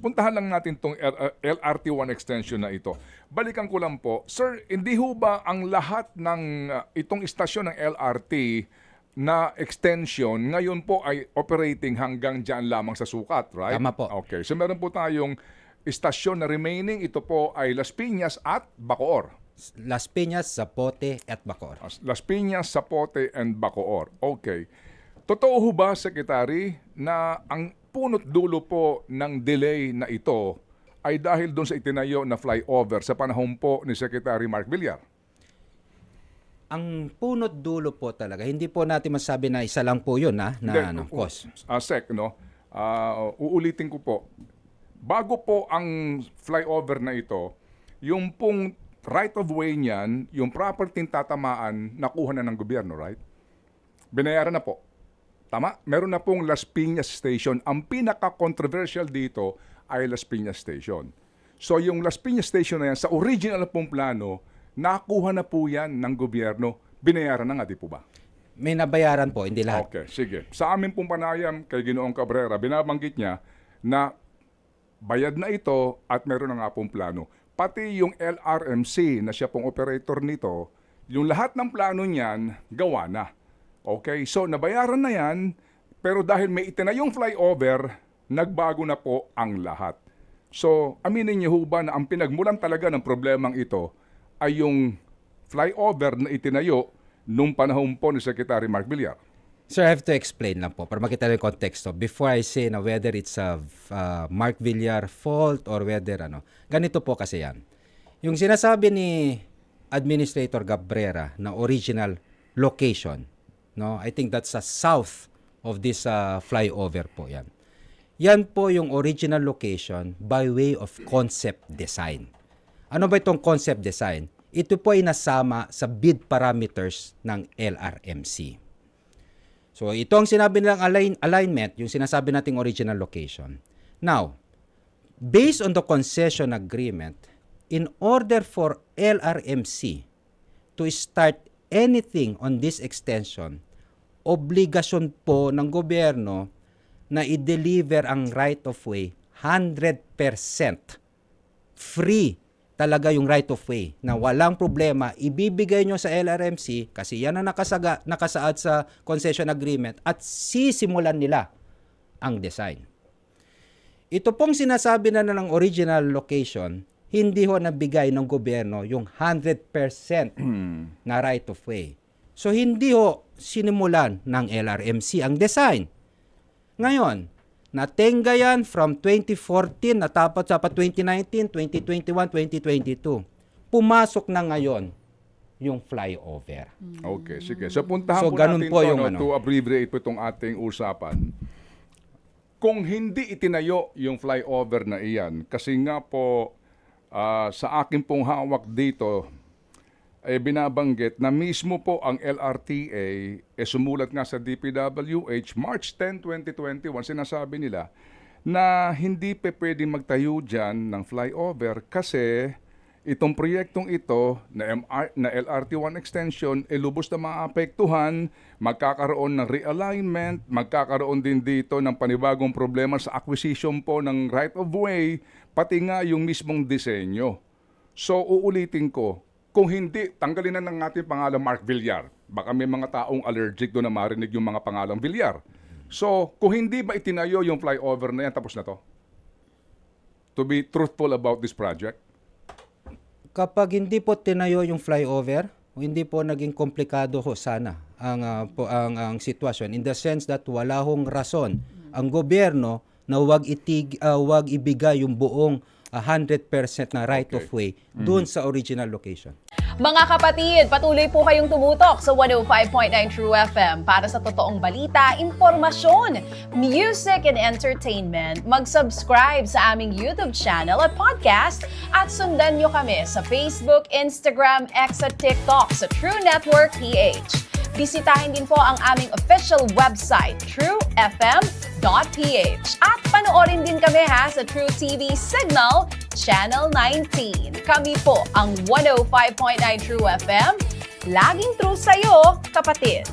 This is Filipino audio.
Puntahan lang natin tong LRT1 extension na ito. Balikan ko lang po, sir, hindi ho ba ang lahat ng itong istasyon ng LRT na extension ngayon po ay operating hanggang dyan lamang sa sukat, right? Tama po. Okay, so meron po tayong istasyon na remaining, ito po ay Las Piñas at Bacoor. Las Piñas, Zapote at Bacoor. Las Piñas, Zapote, and Bacoor. Okay. Totoo ho ba, Secretary, na ang punot dulo po ng delay na ito ay dahil doon sa itinayo na flyover sa panahon po ni Secretary Mark Villar? Ang punot dulo po talaga, hindi po natin masabi na isa lang po yun cause. Sec, no? Uulitin ko po. Bago po ang flyover na ito, yung pong right of way niyan, yung property tatamaan, nakuha na ng gobyerno, right? Binayaran na po. Tama? Meron na pong Las Piñas Station. Ang pinaka-controversial dito ay Las Piñas Station. So yung Las Piñas Station na yan, sa original pong plano, nakuha na po yan ng gobyerno. Binayaran na nga, di po ba? May nabayaran po, hindi lahat. Okay, sige. Sa amin pong panayam kay Ginoong Cabrera, binabanggit niya na bayad na ito at meron na nga pong plano. Pati yung LRMC na siya pong operator nito, yung lahat ng plano niyan, gawa na. Okay, so nabayaran na yan, pero dahil may itinayong flyover, nagbago na po ang lahat. So, aminin niyo ho ba na ang pinagmulan talaga ng problemang ito ay yung flyover na itinayo nung panahon po ni Secretary Mark Villar? Sir, I have to explain lang po para makita yung konteksto. Before I say na whether it's a Mark Villar fault or whether ganito po kasi yan. Yung sinasabi ni Administrator Cabrera na original location, I think that's south of this flyover po yan. Yan po yung original location by way of concept design. Ano ba itong concept design? Ito po ay nasama sa bid parameters ng LRMC. So ito ang sinabi nilang alignment, yung sinasabi nating original location. Now, based on the concession agreement, in order for LRMC to start anything on this extension, obligasyon po ng gobyerno na i-deliver ang right of way 100% free talaga yung right of way na walang problema ibibigay nyo sa LRMC kasi yan ang nakasaad sa concession agreement at sisimulan nila ang design. Ito pong sinasabi na ng original location, hindi ho nabigay ng gobyerno yung 100% na right of way. So hindi ho sinimulan ng LRMC ang design. Ngayon, natenga yan from 2014, natapos sa 2019, 2021, 2022. Pumasok na ngayon yung flyover. Okay, sige. So puntahan So, po ganun natin po to, yung to abbreviate po itong ating usapan. Kung hindi itinayo yung flyover na iyan, kasi nga po sa akin pong hawak dito, binabanggit na mismo po ang LRTA sumulat nga sa DPWH March 10, 2021, sinasabi nila na hindi pa pwedeng magtayo dyan ng flyover kasi itong proyektong ito na LRT1 extension lubos na maapektuhan, magkakaroon ng realignment, magkakaroon din dito ng panibagong problema sa acquisition po ng right of way, pati nga yung mismong disenyo. So uulitin ko, kung hindi, tanggalin na ng ating pangalan Mark Villar. Baka may mga taong allergic doon na marinig yung mga pangalang Villar. So, kung hindi ba itinayo yung flyover na yan, tapos na to? To be truthful about this project? Kapag hindi po tinayo yung flyover, hindi po naging komplikado ho sana ang sitwasyon in the sense that wala hong rason ang gobyerno na wag ibigay yung buong 100% na right of way doon sa original location. Mga kapatid, patuloy po kayong tumutok sa 105.9 True FM para sa totoong balita, impormasyon, music and entertainment. Mag-subscribe sa aming YouTube channel at podcast at sundan nyo kami sa Facebook, Instagram, X at TikTok sa True Network PH. Bisitahin din po ang aming official website, truefm.ph. At panoorin din kami sa True TV Signal, Channel 19. Kami po ang 105.9 True FM. Laging true sa'yo, kapatid.